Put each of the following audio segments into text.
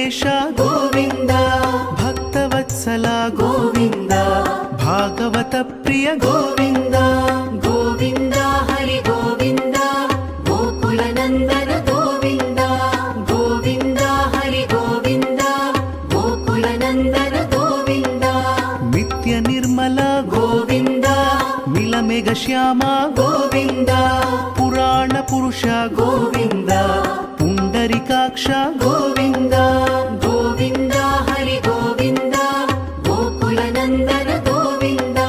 ವೆಂಕಟೇಶ ಗೋವಿಂದ, ಭಕ್ತವತ್ಸಲ ಗೋವಿಂದ, ಭಾಗವತ ಪ್ರಿಯ ಗೋವಿಂದ. ಗೋವಿಂದ ಹರಿ ಗೋವಿಂದ, ಗೋಕುಲ ನಂದನ ಗೋವಿಂದ. ಗೋವಿಂದ ಹರಿ ಗೋವಿಂದ, ಗೋಕುಲ ನಂದನ ಗೋವಿಂದ. ನಿತ್ಯ ನಿರ್ಮಲ ಗೋವಿಂದ, ಮಿಲಮೇಘ ಶ್ಯಾಮ ಗೋವಿಂದ. ಪುರಾಣ ಪುರುಷ ಗೋವಿಂದ, ಪುಂಡರಿಕಾಕ್ಷ ಗೋವಿಂದ. ಗೋವಿಂದ ಹರಿ ಗೋವಿಂದ, ಗೋಕುಲ ನಂದನ ಗೋವಿಂದ.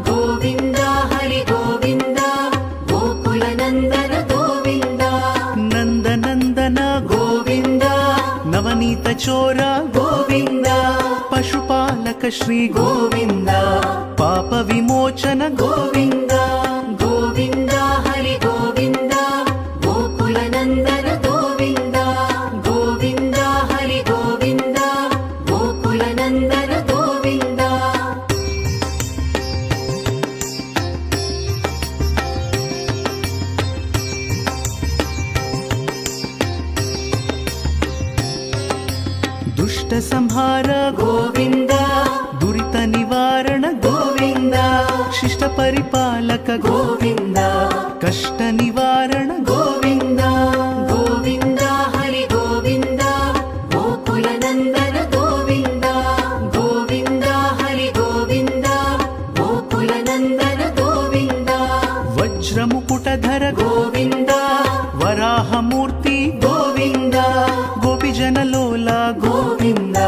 ಗೋವಿಂದ ಹರಿ ಗೋವಿಂದ, ಗೋಕುಲ ನಂದನ ಗೋವಿಂದ. ನಂದನಂದನ ಗೋವಿಂದ, ನವನೀತ ಚೋರ ಗೋವಿಂದ. ಪಶುಪಾಲಕ ಶ್ರೀ ಗೋವಿಂದ, ಪಾಪ ವಿಮೋಚನ ಗೋವಿಂದ. ಗೋವಿಂದ ಹರಿ ಗೋವಿಂದ, ಗೋಕುಲ ನಂದನ ಗೋವಿಂದ. ಗೋವಿಂದ ಹರಿ ಗೋವಿಂದ, ಗೋಕುಲ ನಂದನ ಗೋವಿಂದ. ದುಷ್ಟ ಸಂಹಾರ ಗೋವಿಂದ, ದುರಿತ ನಿವಾರಣ ಗೋವಿಂದ. ಶಿಷ್ಟ ಪರಿಪಾಲಕ ಗೋವಿಂದ, ಕಷ್ಟ ನಿವಾರಣ ಗೋವಿಂದ. ಗೋವಿಂದ ಹರಿ ಗೋವಿಂದ, ಗೋಕುಲ ನಂದನ ಗೋವಿಂದ. ಗೋವಿಂದ ಹರಿ ಗೋವಿಂದ, ಗೋಕುಲ ನಂದನ ಗೋವಿಂದ. ವಜ್ರ ಮುಕುಟಧರ ಗೋವಿಂದ, ವರಾಹ ಮೂರ್ತಿ ಗೋವಿಂದ. ಗೋಪಿಜನ ಲೋಲ ಗೋವಿಂದ,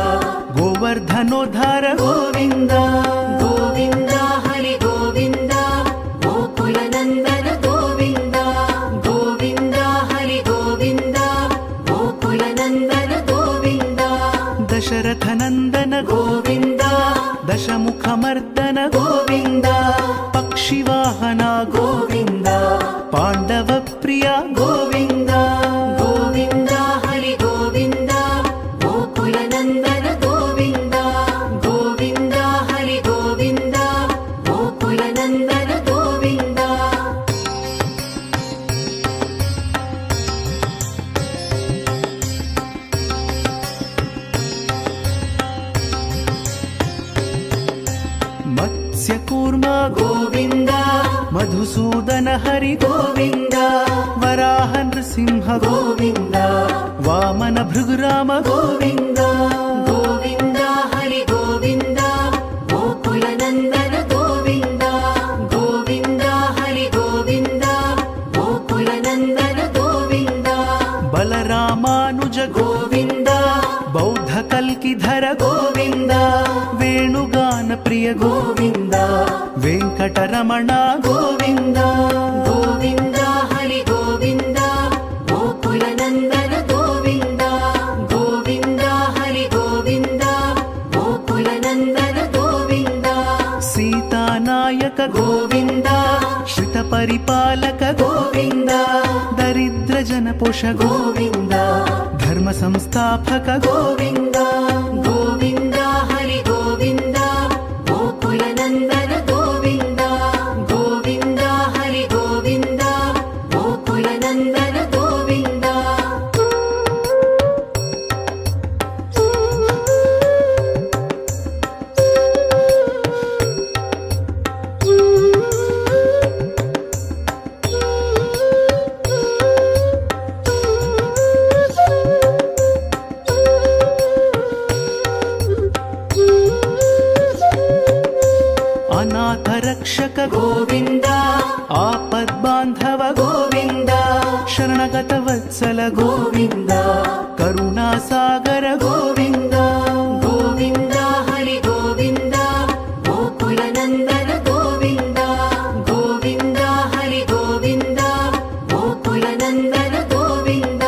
ಗೋವರ್ಧನೋದ್ಧಾರ ಗೋವಿಂದ. ಗೋವಿಂದ ಹರಿ ಗೋವಿಂದ, ಗೋಕುಲ ನಂದನ ಗೋವಿಂದ. ಗೋವಿಂದ ಹರಿ ಗೋವಿಂದ, ಗೋಕುಲ ನಂದನ ಗೋವಿಂದ. ದಶರಥ ನಂದನ ಗೋವಿಂದ, ದಶಮುಖ ಮರ್ದನ ಗೋವಿಂದ. ಪಕ್ಷಿವಾಹನ ಗೋವಿಂದ, ಪಾಂಡವ ಪ್ರಿಯ ಗೋವಿಂದ. ಗೋವಿಂದ ಹರಿ ಗೋವಿಂದ, ಗೋಕುಲ ನಂದನ ಗೋವಿಂದ. ಗೋವಿಂದ ಹರಿ ಗೋವಿಂದ, ಗೋಕುಲ ನಂದನ ಗೋವಿಂದ. ಮತ್ಸ್ಯ ಕೂರ್ಮ ಗೋವಿಂದ, ಮಧುಸೂದನ ಹರಿ ಗೋವಿಂದ. ವರಾಹ ನೃಸಿಂಹ ಗೋವಿಂದ, ವಾಮನ ಭೃಗುರಾಮ ಗೋವಿಂದ. ಗೋವಿಂದ ಹರಿ ಗೋವಿಂದ, ಗೋಕುಲ ನಂದನ ಗೋವಿಂದ. ಗೋವಿಂದ ಹರಿ ಗೋವಿಂದ, ಗೋಕುಲ ನಂದನ ಗೋವಿಂದ. ಬಲರಾಮಾನುಜ ಗೋವಿಂದ, ಬೌದ್ಧ ಕಲ್ಕಿಧರ ಗೋವಿಂದ. ವೇಣುಗಾನ ಪ್ರಿಯ ಗೋವಿಂದ, ವೆಂಕಟರಮಣ ಗೋವಿಂದ. ಗೋವಿಂದ ಹರಿ ಗೋವಿಂದ, ಗೋಕುಲ ನಂದನ ಗೋವಿಂದ. ಗೋವಿಂದ ಹರಿ ಗೋವಿಂದ, ಗೋಕುಲ ನಂದನ ಗೋವಿಂದ. ಸೀತಾನಾಯಕ ಗೋವಿಂದ, ಶ್ರಿತ ಪರಿಪಾಲಕ ಗೋವಿಂದ. ದರಿದ್ರ ಜನಪೋಷ ಗೋವಿಂದ, ಧರ್ಮ ಸಂಸ್ಥಾಪಕ ಗೋವಿಂದ. ಗೋವಿಂದ ಹರಿ ಗೋವಿಂದ, ಗೋಕುಲ ನಂದನ ಗೋವಿಂದ. ಗೋವಿಂದ ಹರಿ ಗೋವಿಂದ, ಗೋಕುಲ ನಂದನ ಗೋವಿಂದ. ಅನಾಥ ರಕ್ಷಕ ಗೋವಿಂದ, ಆಪದ್ ಬಾಂಧವ ಗೋವಿಂದ. ಶರಣಗತ ವತ್ಸಲ ಗೋವಿಂದ, ಕರುಣಾ ಸಾಗರ ಗೋವಿಂದ. ಗೋವಿಂದ ಹರಿ ಗೋವಿಂದ, ಗೋಕುಲ ನಂದನ ಗೋವಿಂದ. ಗೋವಿಂದ ಹರಿ ಗೋವಿಂದ, ಗೋಕುಲ ನಂದನ ಗೋವಿಂದ.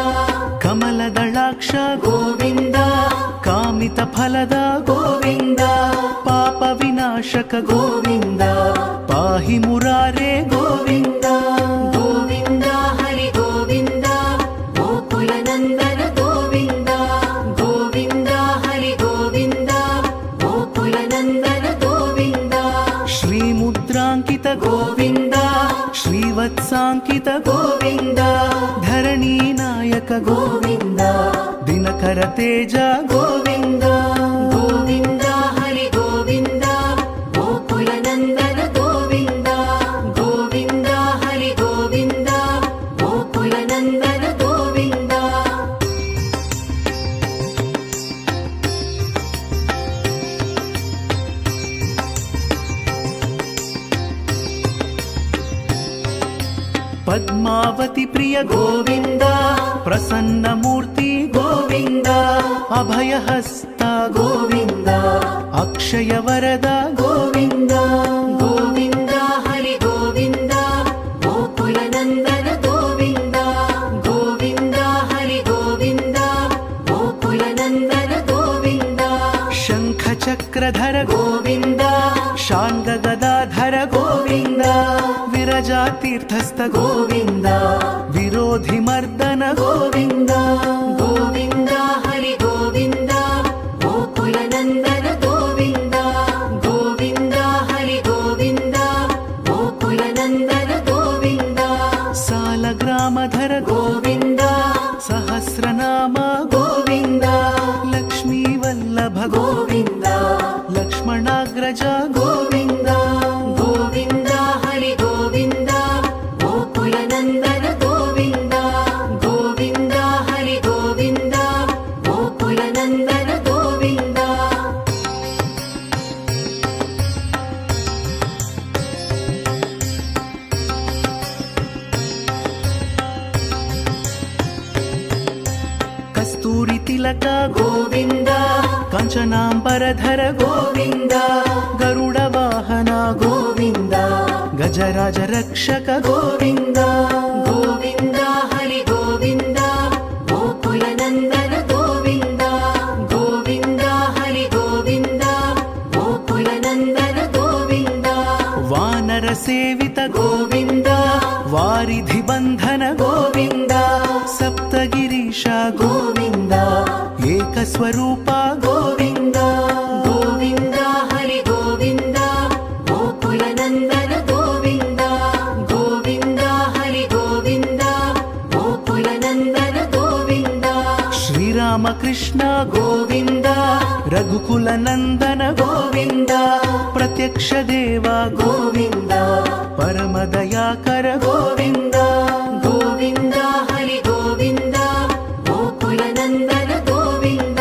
ಕಮಲದಳಾಕ್ಷ ಗೋವಿಂದ, ಕಾಮಿತ ಫಲದ ಗೋವಿಂದ. ಪಾಪ ವಿನಾಶಕ ಗೋವಿಂದ, ಪಾಹಿ ಮುರಾರೇ ಗೋವಿಂದ. ಗೋವಿಂದ ಹರಿ ಗೋವಿಂದ, ಗೋಕುಲ ನಂದನ ಗೋವಿಂದ. ಗೋವಿಂದ ಹರಿ ಗೋವಿಂದ, ಗೋಕುಲ ನಂದನ ಗೋವಿಂದ. ಶ್ರೀ ಮುದ್ರಾಂಕಿತ ಗೋವಿಂದ, ಶ್ರೀವತ್ಸಾಂಕಿತ ಗೋವಿಂದ. ಧರಣಿ ನಾಯಕ ಗೋವಿಂದ, ದಿನಕರ ತೇಜ ಗೋವಿಂದ ಗೋವಿಂದ ಹರಿ ಗೋವಿಂದ ಗೋಕುಲ ನಂದನ ಗೋವಿಂದ ಗೋವಿಂದ ಹರಿ ಗೋವಿಂದ ಗೋಕುಲ ನಂದನ ಗೋವಿಂದ ಪದ್ಮಾವತಿ ಪ್ರಿಯ ಗೋವಿಂದ ಪ್ರಸನ್ನ ಮೂರ್ತಿ ಗೋವಿಂದ ಅಭಯಹಸ್ತ ಗೋವಿಂದ ಅಕ್ಷಯ ವರದ ಗೋವಿಂದ ಗೋವಿಂದ ಹರಿ ಗೋವಿಂದ ಗೋಕುಲ ನಂದನ ಗೋವಿಂದ ಗೋವಿಂದ ಹರಿ ಗೋವಿಂದ ಗೋಕುಲ ನಂದನ ಗೋವಿಂದ ಶಂಖ ಚಕ್ರಧರ ಗೋವಿಂದ ಶಾಂಗ ಗದಾಧರ ಗೋವಿಂದ ವಿರಜಾ ತೀರ್ಥಸ್ಥ ಗೋವಿಂದ ವಿರೋಧಿ ಮರ್ದನ ಗೋವಿಂದ ಗೋವಿಂದ ಹರಿ ಗೋವಿಂದ ಗೋಕುಲ ನಂದನ ಗೋವಿಂದ ಗೋವಿಂದ ಹರಿ ಗೋವಿಂದ ಗೋಕುಲ ನಂದನ ಗೋವಿಂದ ಸಾಲಗ್ರಾಮಧರ ಗೋವಿಂದ ಸಹಸ್ರನಾಮ ಗೋವಿಂದ ಲಕ್ಷ್ಮೀ ವಲ್ಲಭ ಗೋವಿಂದ ಲಕ್ಷ್ಮಣಾಗ್ರಜ ಗೋವಿಂದ ಗೋವಿಂದ ಹರಿ ಗೋವಿಂದ ಗೋಕುಲ ನಂದನ ಗೋವಿಂದ ಗೋವಿಂದ ಹರಿ ಗೋವಿಂದ ಗೋಕುಲ ನಂದನ ಗೋವಿಂದ ಕಸ್ತೂರಿ ತಿಲಕ ಗೋವಿಂದ ಕಾಂಚನಾಂಬರಧರ ಗೋವಿಂದ ಗರುಡ ವಾಹನ ಗೋವಿಂದ ಗಜರಾಜ ರಕ್ಷಕ ಗೋವಿಂದ ಗೋವಿಂದ ಹರಿ ಗೋವಿಂದ ಗೋಕುಲ ನಂದನ ಗೋವಿಂದ ಗೋವಿಂದ ಹರಿ ಗೋವಿಂದ ಗೋಕುಲ ನಂದನ ಗೋವಿಂದ ವಾನರ ಸೇವಿತ ಗೋವಿಂದ ವಾರಿಧಿ ಬಂಧನ ಗೋವಿಂದ ಸಪ್ತಗಿರೀಶ ಗೋವಿಂದ ಏಕಸ್ವರೂಪ ಗೋವಿಂದ ಗೋವಿಂದ ಹರಿ ಗೋವಿಂದ ಗೋಕುಲ ನಂದನ ಗೋವಿಂದ ಗೋವಿಂದ ಹರಿ ಗೋವಿಂದ ಗೋಕುಲ ನಂದನ ಗೋವಿಂದ ಶ್ರೀರಾಮ ಕೃಷ್ಣ ಗೋವಿಂದ ರಘುಕುಲ ನಂದನ ಗೋವಿಂದ ಪ್ರತ್ಯಕ್ಷ ದೇವ ಗೋವಿಂದ ಪರಮ ದಯಾಕರ ಗೋವಿಂದ ಗೋವಿಂದ ಹರಿ ಗೋವಿಂದ ಗೋಕುಲ ನಂದನ ಗೋವಿಂದ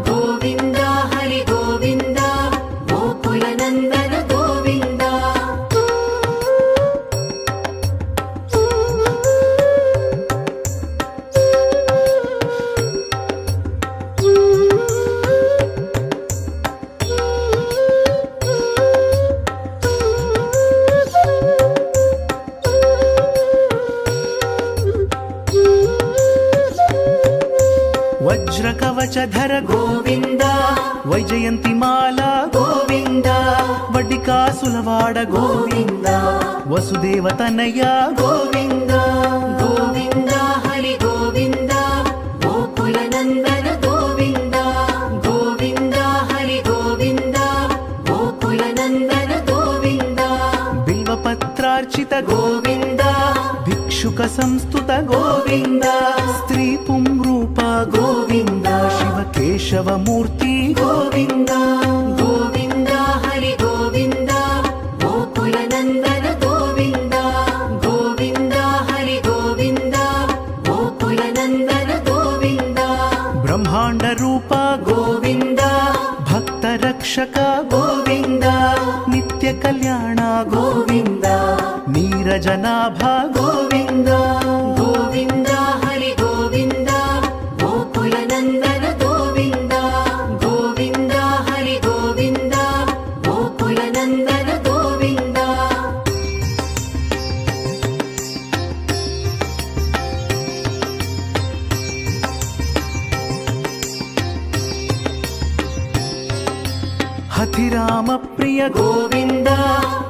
ಗೋವಿಂದ ಹರಿ ಗೋವಿಂದ ಗೋಕುಲ ನಂದನ ಗೋವಿಂದ ವಜ್ರ ಕವಚಧರ ಗೋವಿಂದ ವೈಜಯಂತಿ ಮಾಲಾ ಗೋವಿಂದ ವಡ್ಡಿಕಾಸುಲವಾಡ ಗೋವಿಂದ ವಸುದೇವ ತನಯ ಗೋವಿಂದ ಗೋವಿಂದ ಹರಿ ಗೋವಿಂದ ಗೋಕುಲ ನಂದನ ಗೋವಿಂದ ಗೋವಿಂದ ಹರಿ ಗೋವಿಂದ ಗೋಕುಲ ನಂದನ ಗೋವಿಂದ ಬಿಲ್ವಪತ್ರಾರ್ಚಿತ ಗೋವಿಂದ ಭಿಕ್ಷುಕ ಸಂಸ್ತುತ ಗೋವಿಂದ ಸ್ತ್ರೀ ಪುಂರೂಪ ಗೋವಿಂದ ಶಿವಕೇಶವ ಮೂರ್ತಿ ಗೋವಿಂದ ಗೋವಿಂದ ಹರಿ ಗೋವಿಂದ ಗೋಕುಲ ನಂದನ ಗೋವಿಂದ ಗೋವಿಂದ ಹರಿ ಗೋವಿಂದ ಗೋಕುಲ ನಂದನ ಗೋವಿಂದ ಬ್ರಹ್ಮಾಂಡ ರೂಪ ಗೋವಿಂದ ಭಕ್ತ ರಕ್ಷಕ ಗೋವಿಂದ ನಿತ್ಯ ಕಲ್ಯಾಣ ಗೋವಿಂದ ನೀರಜನಾಭ ಗೋವಿಂದ ಗೋವಿಂದ ಹರಿ ಗೋವಿಂದ ಗೋಕುಲ ನಂದನ ಗೋವಿಂದ ಗೋವಿಂದ ಹರಿ ಗೋವಿಂದ ಗೋಕುಲ ನಂದನ ಗೋವಿಂದ ಹತಿರಾಮ ಪ್ರಿಯ ಗೋವಿಂದ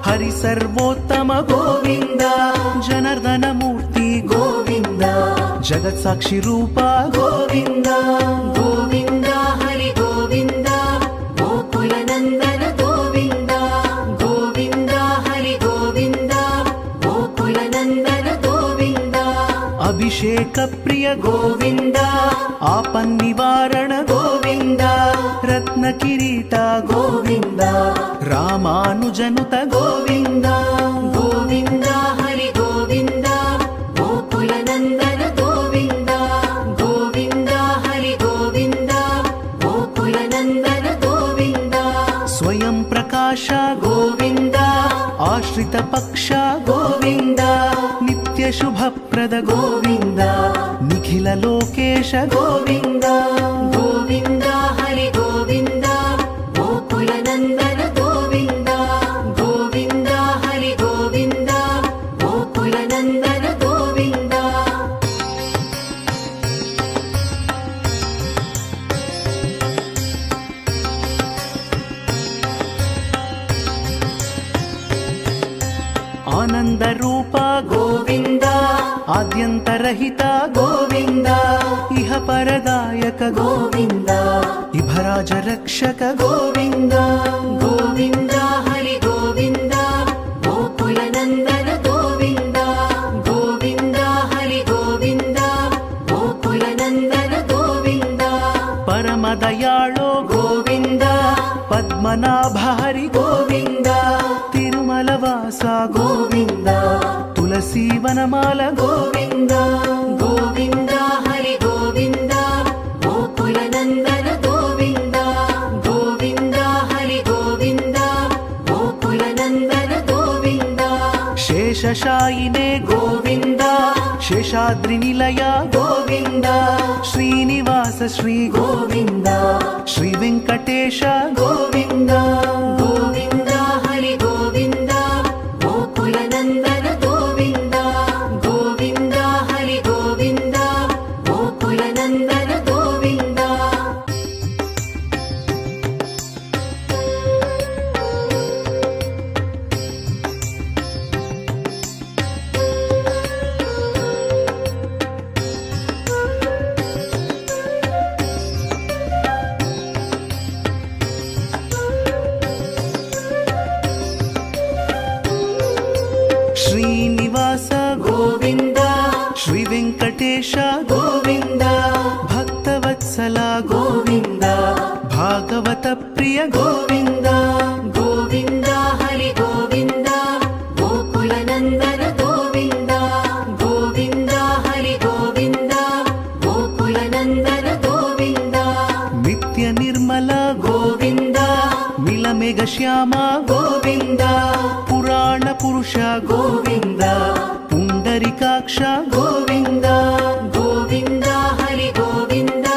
ಹರಿ ಸರ್ವೋತ್ತಮ ಗೋವಿಂದ ಜನಾರ್ದನ ಮೂರ್ತಿ ಗೋವಿಂದ ಜಗತ್ ಸಾಕ್ಷಿ ರೂಪ ಗೋವಿಂದ ಗೋವಿಂದ ಹರಿ ಗೋವಿಂದ ಗೋಕುಲ ನಂದನ ಗೋವಿಂದ ಗೋವಿಂದ ಹರಿ ಗೋವಿಂದ ಗೋಕುಲ ನಂದನ ಗೋವಿಂದ ಅಭಿಷೇಕ ಪ್ರಿಯ గోవింద ఆపన్నివారణ గోవింద రత్న కిరీట గోవింద రామానుజనుత గోవింద గోవింద హరి గోవింద గోకుల నందన గోవింద గోవింద హరి గోవింద గోకుల నందన గోవింద స్వయం ప్రకాశ గోవింద ఆశ్రిత పక్ష గోవింద నిత్య శుభప్రద గోవింద నిఖిల లోకేశ గోవింద గోవింద హరి గోవింద గోకుల నందన గోవింద గోవింద హరి గోవింద గోకుల నందన గోవింద ఆనంద రూప గోవింద ఆద్యంతరహిత గోవింద ఇహ పరదాయక గోవింద ఇభరాజ రక్షక గోవింద గోవింద హరి గోవింద గోకుల నందన గోవింద గోవింద హరి గోవింద గోకుల నందన గోవింద పరమదయాళో గోవింద పద్మనాభ హరి గోవింద తిరుమల వాస గోవింద తులసీ వనమాల గోవింద గోవింద హరి గోవింద గోకుల నందన గోవింద గోవింద హరి గోవింద గోకుల నందన గోవింద శేషశాయినే గోవింద శేషాద్రి నిలయ గోవింద శ్రీనివాస శ్రీ గోవింద శ్రీ వెంకటేశ గోవింద గోవింద హరి గోవింద గోకుల నందన గోవింద గోవింద హరి గోవింద గోకుల నందన గోవింద శ్రీనివాస గోవింద శ్రీ వెంకటేశ గోవింద భక్తవత్సల గోవింద భాగవత ప్రియ గోవింద గోవింద హరి గోవింద గోకుల నందన గోవింద గోవింద హరి గోవింద గోకుల నందన గోవింద నిత్య నిర్మల గోవింద మిలమేఘ శ్యామ గోవింద పురాణ పురుష గోవింద పుండరికాక్ష గోవింద గోవింద హరి గోవింద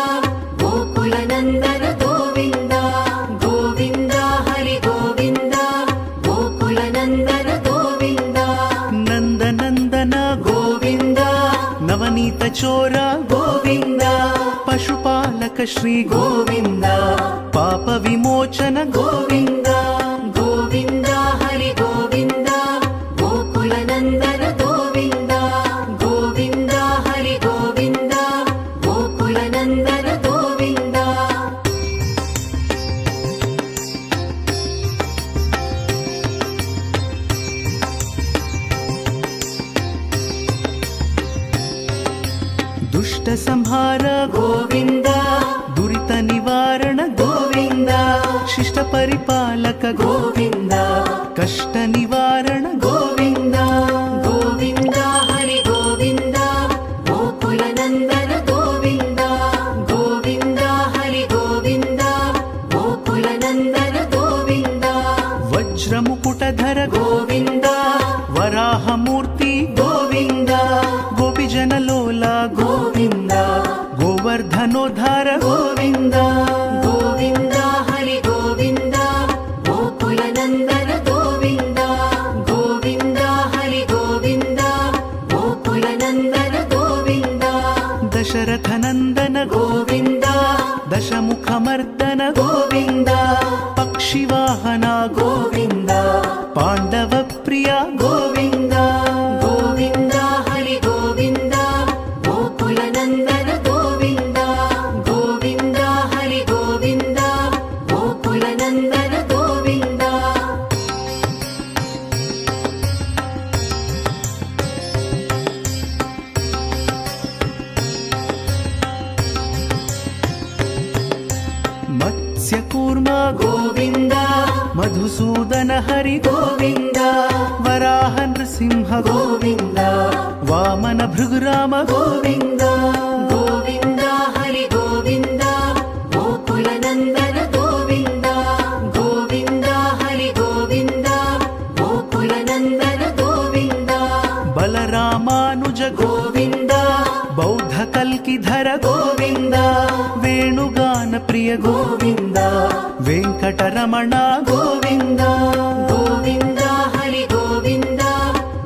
గోకుల నందన గోవింద గోవింద హరి గోవింద గోకుల నందన గోవింద నందనందన గోవింద నవనీత చోర గోవింద పశుపాలక శ్రీ గోవింద పాప విమోచన గోవింద గోవింద హరి గోవింద గోకుల నందన గోవింద గోవింద హరి గోవింద గోకుల నందన గోవింద దుష్ట సంహార గోవింద దురిత నివారణ గోవింద శిష్ట పరిపాలక గోవింద కష్ట నివారణ గోవింద గోవింద హరి గోవింద గోకుల నందన గోవింద గోవింద హరి గోవింద గోకుల నందన గోవింద వజ్రముకుటధర గోవింద వరాహమూర్తి గోవింద గోపిజనలోల గోవింద గోవర్ధనోద్ధార గోవింద గోవింద హరి గోవింద గోకుల నందన గోవింద గోవింద హరి గోవింద గోకుల నందన గోవింద దశరథ నందన గోవింద దశముఖమర్దన గోవింద పక్షివాహన గోవింద పాండవ ప్రియ గోవింద గోవింద హరి గోవింద గోకుల నందన గోవింద గోవింద హరి గోవింద గోకుల నందన గోవింద मत्स्यकूर्म गोविन्द मधुसूदन हरि गोविन्द वराह नृसिंह गोविन्द वामन भृगुराम गोविन्द गोविन्द हरि गोविन्द गोकुलनन्दन गोविन्द गोविन्द हरि गोविन्द गोकुलनन्दन गोविन्द बलरामानुज गोविन्द बौद्ध कल्किधर गोविन्द वेणुगान प्रिय गोविन्द वेङ्कटरमण गोविन्द गोविन्द हरि गोविन्द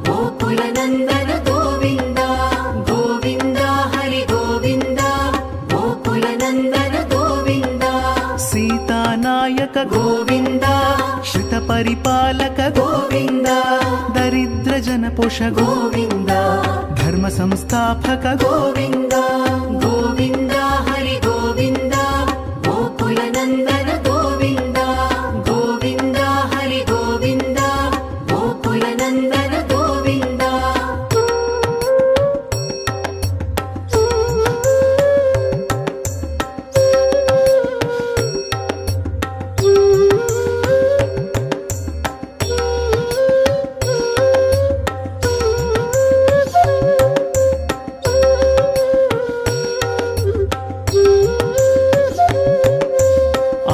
गोकुलनन्दन गोविन्द गोविन्द हरि गोविन्द गोकुलनन्दन गोविन्द सीतानायक गोविन्द श्रितपरिपालक गोविन्द दरिद्रजनपोष गोविन्द धर्म संस्थापक गोविन्द गोविन्द हरि गोविन्द गोकुलनन्दन गोविन्द गोविन्द हरि गोविन्द गोकुलनन्दन गोविन्द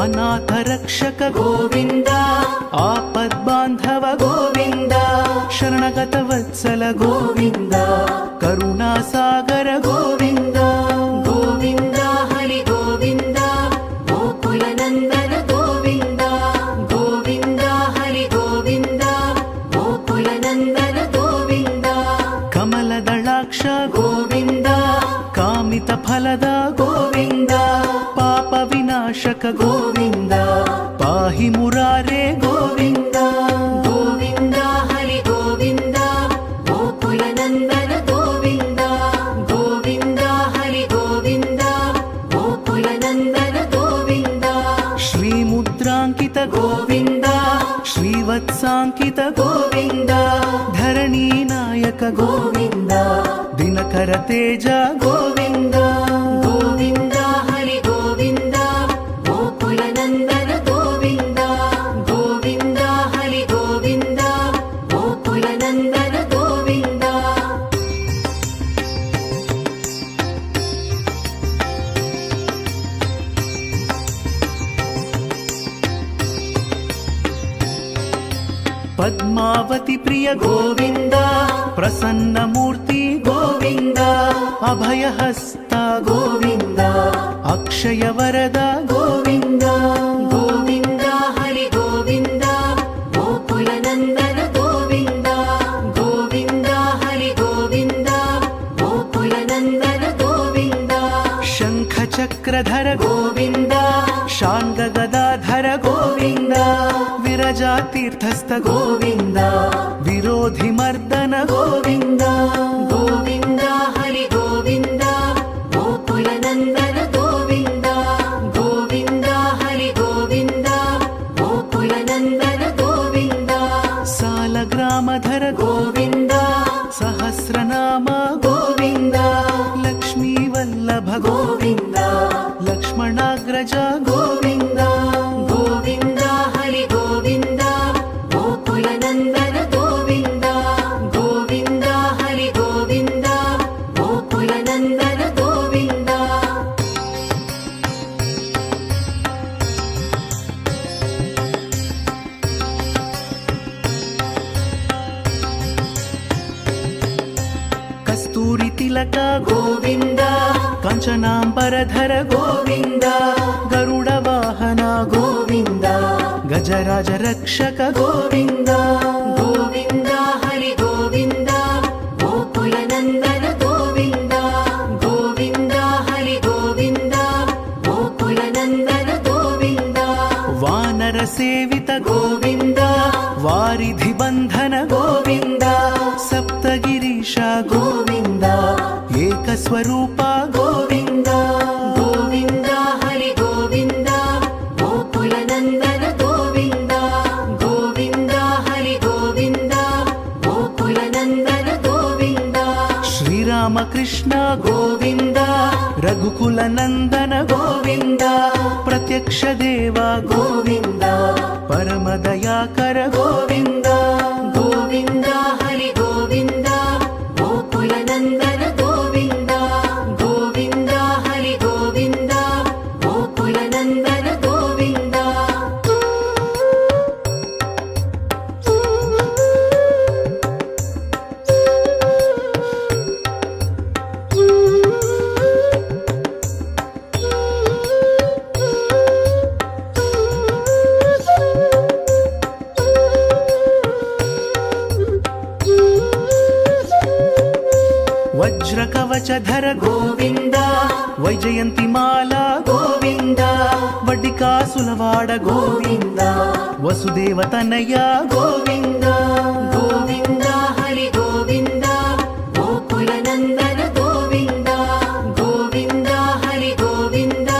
अनाथ रक्षक गोविन्द आपद्बान्धव गोविन्द शरणगत वत्सल गोविन्द करुणासागर गोविन्द गोविन्द हरि गोविन्द गोकुलनन्दन गोविन्द गोविन्द हरि गोविन्द गोकुलनन्दन गोविन्द कमलदलाक्ष गोविन्द कामितफलद गोविन्द पाप विनाशक गोविन्द पाहि मुरारे गोविन्द गोविन्द हरि गोविन्द गोकुलनन्दन गोविन्द गोविन्द हरि गोविन्द गोकुलनन्दन गोविन्द श्रीमुद्राङ्कित गोविन्द श्रीवत्साङ्कित गोविन्द धरणीनायक गोविन्द दिनकर तेज गोविन्द गोविन्द हरि गोविन्द गोकुलनन्दन गोविन्द गोविन्द हरि गोविन्द गोकुलनन्दन गोविन्द पद्मावती प्रिय गोविन्द प्रसन्नमूर्ति गोविन्द अभयहस्त गोविन्द अक्षय वरद गोविन्द गोविन्द हरि गोविन्द गोकुलनन्दन गोविन्द गोविन्द हरि गोविन्द गोकुलनन्दन गोविन्द शङ्खचक्रधर गोविन्द शाङ्गगदाधर गोविन्द विरजातीर्थस्थ गोविन्द विरोधिमर्दन गोविन्द गोविन्द हरि गोविन्द गोकुलनन्दन गोविन्द गोविन्द हरि गोविन्द गोकुलनन्दन गोविन्द सालग्रामधर गोविन्द सहस्रनाम गोविन्द लक्ष्मीवल्लभ गोविन्द लक्ष्मणाग्रज गोविन्द गोविन्द हरि गोविन्द गोकुलनन्दन गोविन्द गोविन्द हरि गोविन्द गोकुलनन्दन गोविन्द कस्तूरि तिलक गोविन्द काञ्चनाम्बरधर गोविन्द गरुडवाहन गोविन्द गजराज रक्षक गोविन्द गोविन्द हरि गोविन्द गोकुलनन्दन गोविन्द गोविन्द हरि गोविन्द गोकुलनन्दन गोविन्द वानर सेवित गोविन्द वारिधि बन्धन गोविन्द सप्तगिरीश गोविन्द एकस्वरूप गोविन्द गोविन्द हरि गोविन्द गोकुलनन्दन गोविन्द गोविन्द हरि गोविन्द गोकुलनन्दन गोविन्द श्रीरामकृष्ण गोविन्द ರಘುಕುಲ ನಂದನ ಗೋವಿಂದ ಪ್ರತ್ಯಕ್ಷ ದೇವ ಗೋವಿಂದ ಪರಮ ದಯಾಕರ ಗೋವಿಂದ ಗೋವಿಂದ ಹರಿ ಗೋವಿಂದ ಗೋಕುಲ ನಂದನ ಗೋವಿಂದ ಗೋವಿಂದ ಹರಿ ಗೋವಿಂದ ಗೋಕುಲ ನಂದನ ಗೋವಿಂದ ವಜ್ರ ಕವಚಧರ ಗೋವಿಂದ ವೈಜಯಂತಿ ಮಾಲಾ ಗೋವಿಂದ ವಡ್ಡಿಕಾಸುಲವಾಡ ಗೋವಿಂದ ವಸುದೇವ ತನಯ ಗೋವಿಂದ ಗೋವಿಂದ ಹರಿ ಗೋವಿಂದ ಗೋಕುಲ ನಂದನ ಗೋವಿಂದ ಗೋವಿಂದ ಹರಿ ಗೋವಿಂದ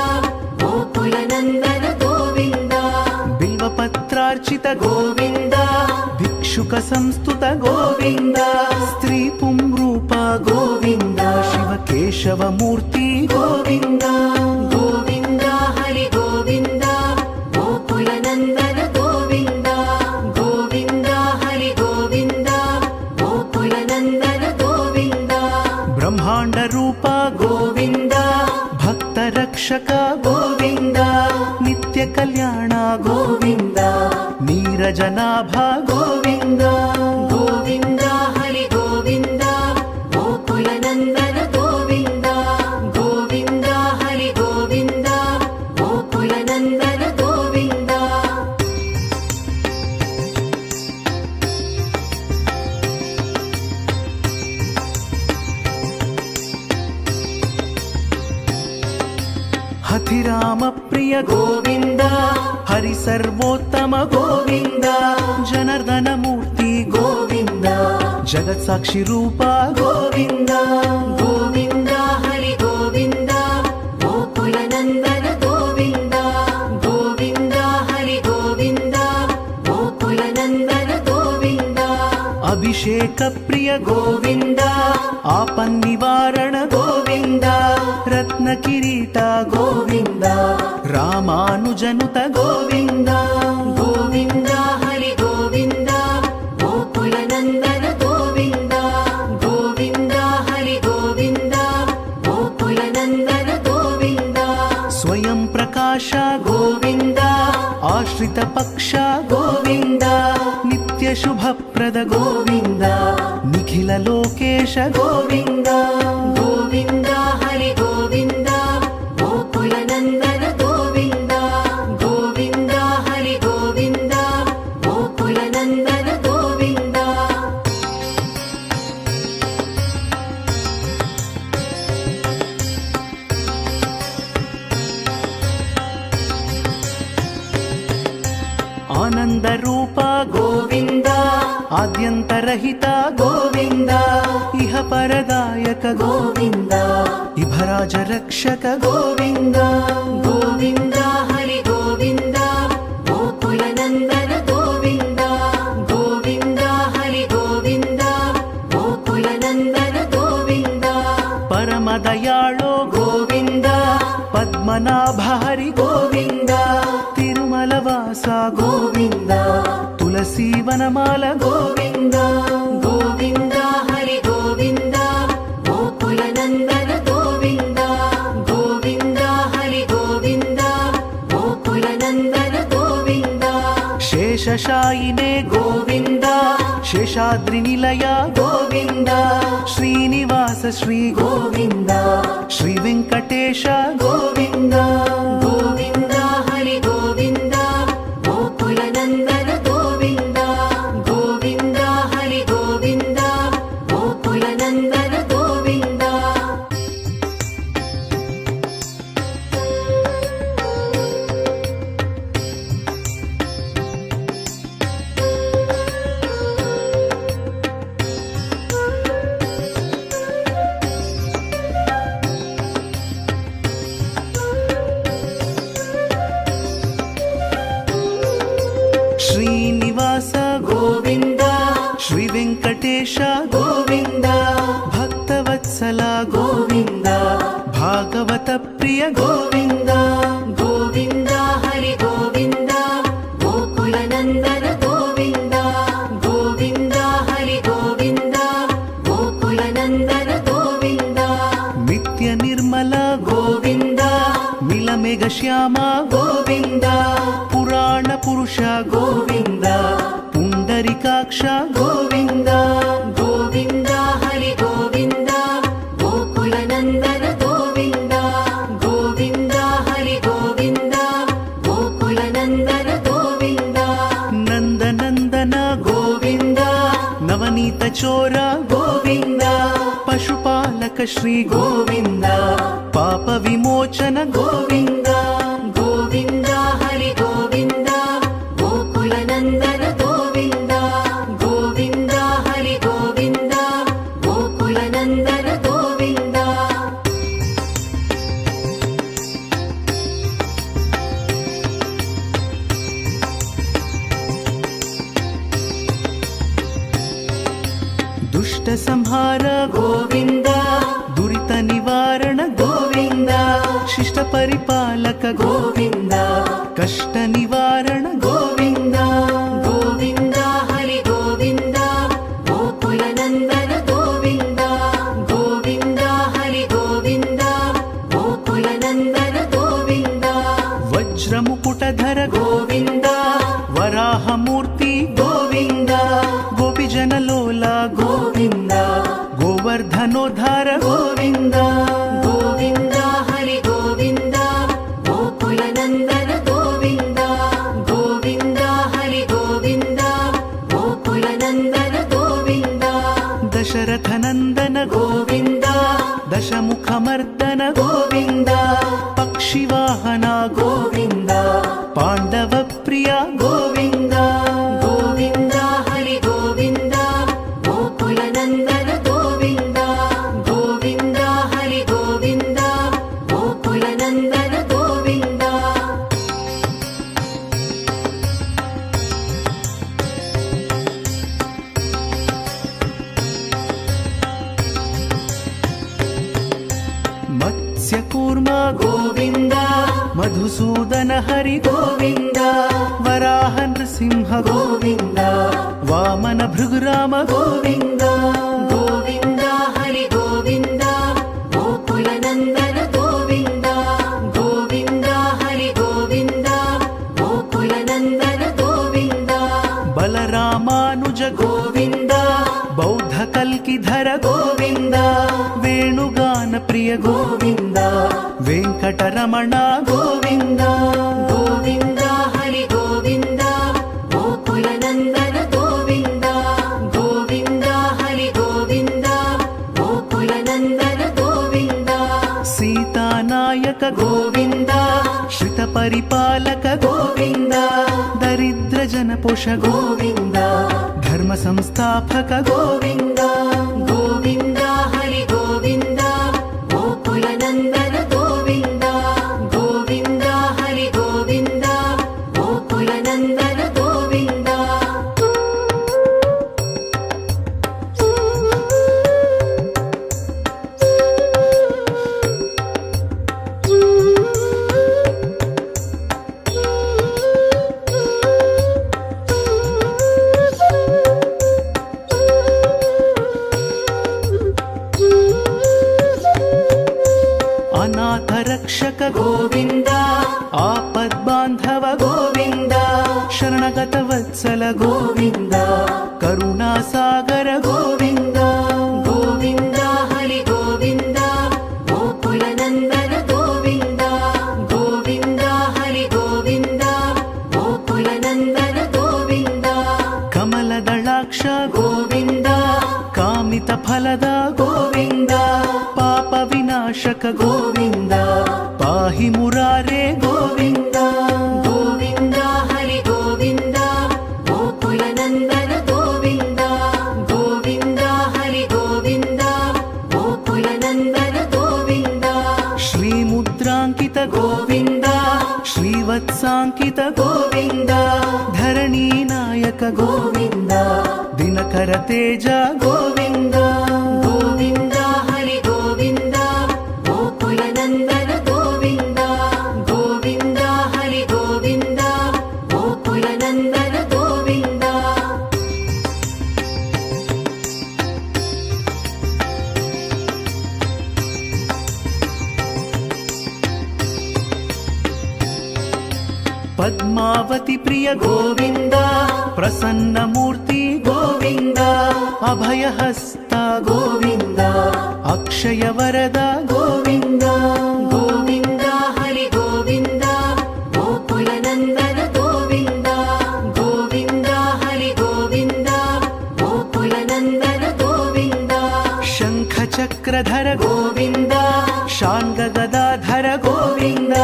ಗೋಕುಲ ನಂದನ ಗೋವಿಂದ ಬಿಲ್ವಪತ್ರಾರ್ಚಿತ ಗೋವಿಂದ ಭಿಕ್ಷುಕ ಸಂಸ್ತುತ ಗೋವಿಂದ ಸ್ತ್ರೀ ಪುಂರೂಪ ಗೋವಿಂದ ಶಿವ ಕೇಶವ ಮೂರ್ತಿ ಗೋವಿಂದ ಗೋವಿಂದ ಹರಿ ಗೋವಿಂದ ಗೋಕುಲ ನಂದನ ಗೋವಿಂದ ಗೋವಿಂದ ಹರಿ ಗೋವಿಂದ ಗೋಕುಲ ನಂದನ ಗೋವಿಂದ ಬ್ರಹ್ಮಾಂಡ ರೂಪ ಗೋವಿಂದ ಭಕ್ತ ರಕ್ಷಕ ಗೋವಿಂದ ನಿತ್ಯ ಕಲ್ಯಾಣ ಗೋವಿಂದ ನೀರಜನಾಭ ಗೋವಿಂದ ಗೋವಿಂದ ಹರಿ ಗೋವಿಂದ ಗೋಕುಲ ನಂದನ ಗೋವಿಂದ ಗೋವಿಂದ ಹರಿ ಗೋವಿಂದ ಗೋಕುಲ ನಂದನ ಗೋವಿಂದ ಹತಿರಾಮ ಪ್ರಿಯ ಗೋವಿಂದ ಹರಿ ಸರ್ವೋತ್ತಮ ಗೋವಿಂದ ಜನಾರ್ದನ ಮೂರ್ತಿ ಗೋವಿಂದ ಜಗತ್ ಸಾಕ್ಷಿ ರೂಪ ಗೋವಿಂದ ಗೋವಿಂದ ಹರಿ ಗೋವಿಂದ ಗೋಕುಲ ನಂದನ ಗೋವಿಂದ ಗೋವಿಂದ ಹರಿ ಗೋವಿಂದ ಗೋಕುಲ ನಂದನ ಗೋವಿಂದ ಅಭಿಷೇಕ ಪ್ರಿಯ ಗೋವಿಂದ ಆಪನ್ನಿವಾರಣ ಗೋವಿಂದ ರತ್ನ ಕಿರೀಟ ಗೋವಿಂದ ರಾಮಾನುಜನುತ ಗೋವಿಂದ ಗೋವಿಂದ ಹರಿ ಗೋವಿಂದ ಗೋಕುಲ ನಂದನ ಗೋವಿಂದ ಗೋವಿಂದ ಹರಿ ಗೋವಿಂದ ಗೋಕುಲ ನಂದನ ಗೋವಿಂದ ಸ್ವಯಂ ಪ್ರಕಾಶ ಗೋವಿಂದ ಆಶ್ರಿತ ಪಕ್ಷ ಗೋವಿಂದ ನಿತ್ಯ ಶುಭಪ್ರದ ಗೋವಿಂದ ನಿಖಿಲ ಲೋಕೇಶ ಗೋವಿಂದ ಗೋವಿಂದ ಹರಿ ಗೋವಿಂದ ಗೋಕುಲ ನಂದನ ಗೋವಿಂದ ಗೋವಿಂದ ಹರಿ ಗೋವಿಂದ ಗೋಕುಲ ನಂದನ ಗೋವಿಂದ ಆನಂದ ರೂಪ ಗೋವಿಂದ ಆದ್ಯಂತರಹಿತ ಗೋವಿಂದ ಇಹ ಪರದಾಯಕ ಗೋವಿಂದ ಇಭರಾಜ ರಕ್ಷಕ ಗೋವಿಂದ ಗೋವಿಂದ ಹರಿ ಗೋವಿಂದ ಗೋಕುಲ ನಂದನ ಗೋವಿಂದ ಗೋವಿಂದ ಹರಿ ಗೋವಿಂದ ಗೋಕುಲ ನಂದನ ಗೋವಿಂದ ಪರಮ ದಯಾಳೋ ಗೋವಿಂದ ಪದ್ಮನಾಭ ಹರಿ ಗೋವಿಂದ ತಿರುಮಲ ವಾಸ ಗೋವಿಂದ ತುಳಸಿ ವನಮಾಲ ಗೋವಿಂದ ಗೋವಿಂದ ಹರಿ ಗೋವಿಂದ ಗೋಕುಲ ನಂದನ ಗೋವಿಂದ ಗೋವಿಂದ ಹರಿ ಗೋವಿಂದ ಗೋಕುಲ ನಂದನ ಗೋವಿಂದ ಶೇಷಶಾಯಿನೇ ಗೋವಿಂದ ಶೇಷಾದ್ರಿ ನಿಲಯ ಗೋವಿಂದ ಶ್ರೀನಿವಾಸ ಶ್ರೀ ಗೋವಿಂದ ಶ್ರೀ ವೆಂಕಟೇಶ ಗೋವಿಂದ ಗೋವಿಂದ ಹರಿ ಗೋವಿಂದ ಗೋಕುಲ ನಂದನ ಗೋವಿಂದ ಗೋವಿಂದ ಹರಿ ಗೋವಿಂದ ಗೋಕುಲ ನಂದನ ಗೋವಿಂದ ಶ್ರೀನಿವಾಸ ಗೋವಿಂದ ಶ್ರೀ ವೆಂಕಟೇಶ ಗೋವಿಂದ ಭಕ್ತವತ್ಸಲ ಗೋವಿಂದ ಭಾಗವ భాగవత ప్రియ గోవింద గోవింద హరి గోవింద గోకుల నందన గోవింద గోవింద హరి గోవింద గోకుల నందన గోవింద నిత్య నిర్మల గోవింద మిలమేఘ శ్యామ గోవింద పురాణ పురుష గోవింద పుండరికాక్ష గోవింద గోవింద హరి గోవింద గోకుల నందన గోవింద గోవింద హరి గోవింద గోకుల నందన గోవింద నందనందన గోవింద నవనీత చోర గోవింద పశుపాలక శ్రీ గోవింద పాప విమోచన గోవింద గోవింద హరి గోవింద గోకుల నందన గోవింద గోవింద హరి గోవింద గోకుల నందన గోవింద దుష్ట సంహార గోవింద దురిత నివారణ గోవింద శిష్ట పరిపాలక గోవింద కష్ట నివారణ గోవింద గోవింద హరి గోవింద గోకుల నందన గోవింద గోవింద హరి గోవింద గోకుల నందన గోవింద వజ్రముకుటధర గోవింద వరాహమూర్తి గోవింద గోపిజనలోల గోవింద గోవర్ధనోద్ధార గోవింద గోవింద హరి గోవింద గోకుల నందన గోవింద గోవింద హరి గోవింద గోకుల నందన గోవింద దశరథ నందన గోవింద దశముఖమర్దన గోవింద పక్షివాహన గోవింద పాండవ ప్రియ గోవింద గోవింద హరి గోవింద గోకుల నందన గోవింద గోవింద హరి గోవింద గోకుల నందన గోవింద మత్స్యకూర్మ గోవింద మధుసూదన హరి గోవింద వరాహ నృసింహ గోవింద వామన భృగురామ గోవింద గోవింద హరి గోవింద గోకుల నందన గోవింద గోవింద హరి గోవింద గోకుల నందన గోవింద బలరామానుజ గోవింద బౌద్ధ కల్కిధర గోవింద వేణుగాన ప్రియ గోవింద వెంకటరమణ గోవింద గోవింద హరి గోవింద గోకుల నందన గోవింద గోవింద హరి గోవింద గోకుల నందన గోవింద సీతానాయక గోవింద శ్రిత పరిపాలక గోవింద దరిద్ర జన పోష గోవింద ధర్మ సంస్థాపక గోవింద గోవింద హరి గోవింద గోకుల నందన గోవింద గోవింద హరి గోవింద గోకుల నందన గోవింద అనాథ రక్షక గోవింద ఆపద్బాంధవ గోవింద శరణగత వత్సల గోవింద కరుణాసాగర గోవింద గోవింద హరి గోవింద గోకుల నందన గోవింద గోవింద హరి గోవింద గోకుల నందన గోవింద కమలదళాక్ష గోవింద కామిత ఫలద గోవింద పాప వినాశక గోవింద పాహి మురారే గోవింద గోవింద హరి గోవింద గోకుల నందన గోవింద గోవింద హరి గోవింద గోకుల నందన గోవింద శ్రీముద్రాంకిత గోవింద శ్రీవత్సాంకిత గోవింద ధరణీ నాయక గోవింద దినకర తేజ గోవింద గోవింద హరి గోవింద గోకుల నందన पद्मावती प्रिय गोविन्द प्रसन्नमूर्ति गोविन्द अभयहस्त गोविन्द अक्षय वरद गोविन्द गोविन्द हरि गोविन्द गोकुलनन्दन गोविन्द गोविन्द हरि गोविन्द गोकुलनन्दन गोविन्द शङ्खचक्रधर गोविन्द शाङ्गगदाधर गोविन्द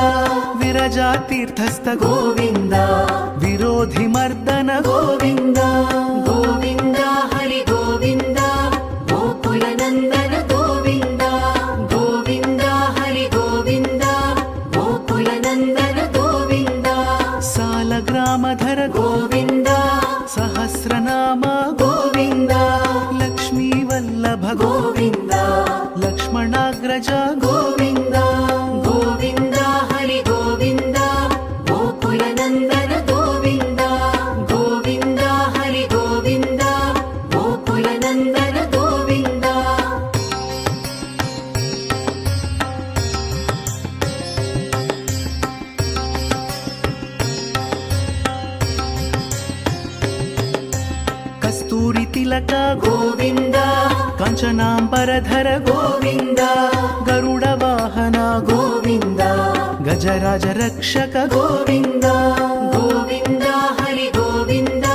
विरजातीर्थस्थ गोविन्द विरोधिमर्दन गोविन्द गोविन्द हरि गोविन्द गोकुलनन्दन गोविन्द गोविन्द हरि गोविन्द गोकुलनन्दन गोविन्द सालग्रामधर गोविन्द सहस्रनाम गोविन्द लक्ष्मीवल्लभ गोविन्द लक्ष्मणाग्रज गोविन्द गोविन्द हरि गोविन्द गोकुलनन्दन गोविन्द गोविन्द हरि गोविन्द गोकुलनन्दन गोविन्द कस्तूरि तिलक गोविन्द काञ्चनाम्बरधर गोविन्द गरुडवाहन गोविन्द गजराज रक्षक गोविन्द गोविन्द हरि गोविन्द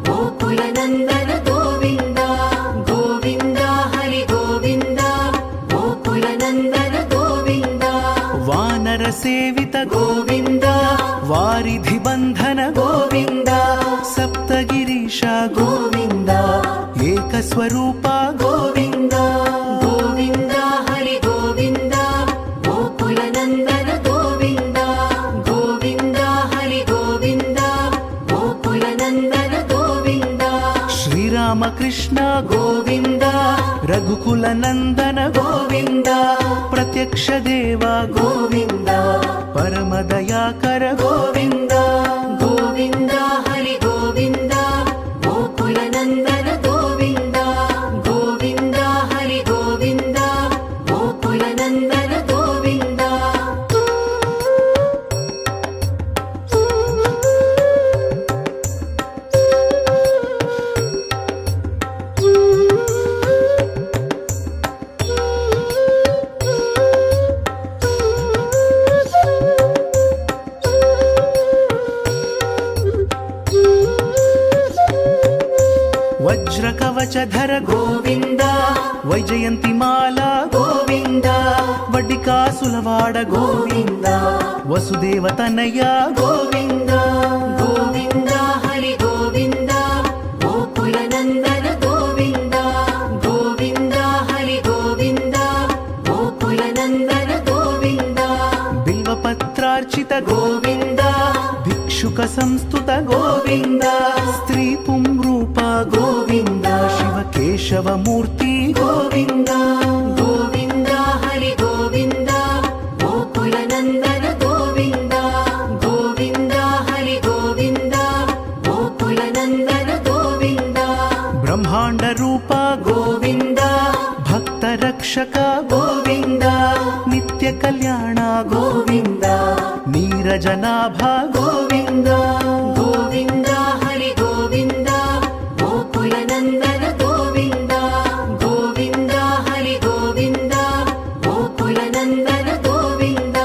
गोकुलनन्दन गोविन्द गोविन्द हरि गोविन्द गोकुलनन्दन गोविन्द वानर सेवित गोविन्द वारिधि बन्धन गोविन्द सप्तगिरीश गोविन्द एकस्वरूप गोविन्द गोविन्द हरि गोविन्द गोकुलनन्दन गोविन्द गोविन्द हरि गोविन्द गोकुलनन्दन गोविन्द श्रीरामकृष्ण गोविन्द रघुकुलनन्दन गोविन्द प्रत्यक्ष देव गोविन्द परमदयाकर गोविन्द गोविन्द हरि गोविन्द गोकुलनन्दन गोविन्द गोविन्द हरि गोविन्द गोकुलनन्दन गोविन्द वज्रकवचधर गोविन्द वैजयन्तिमाला गोविन्द वड्डिकासुलवाड गोविन्द वसुदेवतनय गोविन्द गोविन्द हरि गोविन्द गोकुलनन्दन गोविन्द गोविन्द हरि गोविन्द गोकुलनन्दन गोविन्द बिल्वपत्रार्चित गोविन्द भिक्षुक संस्तुत गोविन्द स्त्री पुंरूप गोविन्द शिवकेशव मूर्ति गोविन्द गोविन्द हरि गोविन्द गोकुलनन्दन गोविन्द गोविन्द हरि गोविन्द गोकुलनन्दन गोविन्द ब्रह्माण्ड रूप गोविन्द भक्त रक्षक गोविन्द नित्य कल्याण गोविन्द नीरजनाभ गोविन्द गोविन्द हरि गोविन्द गोकुलनन्दन गोविन्द गोविन्द हरि गोविन्द गोकुलनन्दन गोविन्द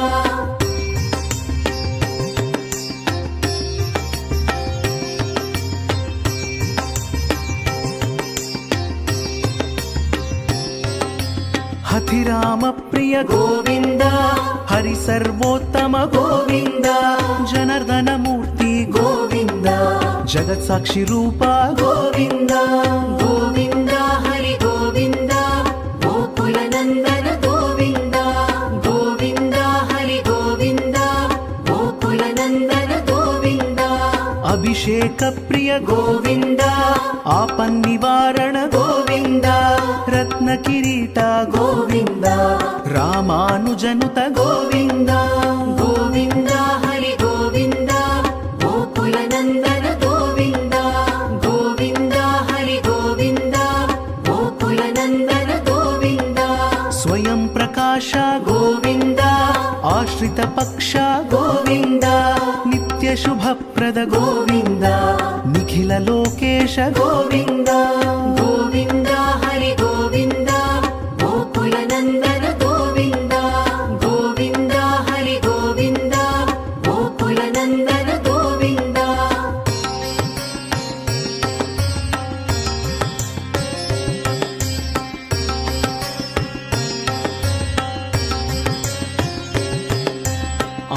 हथिराम प्रिय गोविन्द हरि सर्वोत्तम गोविन्द जनार्दन मूर्ति गोविन्द जगत् साक्षी रूप गोविन्द गोविन्द हरि गोविन्द गोकुलनन्दन गोविन्द गोविन्द हरि गोविन्द गोकुलनन्दन गोविन्द अभिषेक प्रिय गोविन्द आपन्निवारण गोविन्द रत्न किरीट गोविन्द रामानुजनुत गोविन्द गोविन्द हरि गोविन्द गोकुलनन्दन गोविन्द गोविन्द हरि गोविन्द गोकुलनन्दन गोविन्द स्वयं प्रकाश गोविन्द आश्रित पक्ष गोविन्द नित्य శుభప్రద గోవింద నిఖిల లోకేశ గోవింద గోవింద హరి గోవింద గోకుల నందన గోవింద గోవింద హరి గోవింద గోకుల నందన గోవింద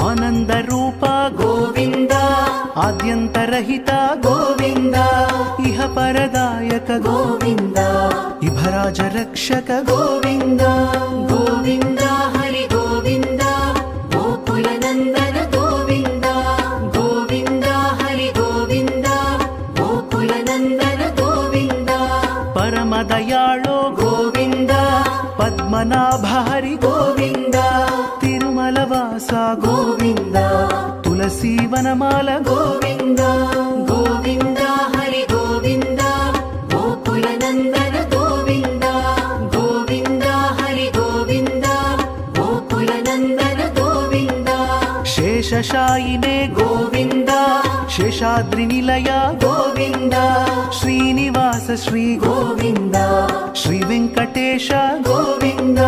ఆనంద రూప గోవింద ఆద్యంతరహిత గోవింద ఇహ పరదాయక గోవింద ఇభరాజ రక్షక గోవింద గోవింద హరి గోవింద గోకుల నందన గోవింద గోవింద హరి గోవింద గోకుల నందన గోవింద పరమదయాళో గోవింద పద్మనాభ హరి గోవింద తిరుమల వాస గోవింద తులసీ వనమాల గోవింద గోవింద హరి గోవింద గోకుల నందన గోవింద గోవింద హరి గోవింద గోకుల నందన గోవింద శేషశాయినే గోవింద శేషాద్రి నిలయ గోవింద శ్రీనివాస శ్రీ గోవింద శ్రీ వెంకటేశ గోవింద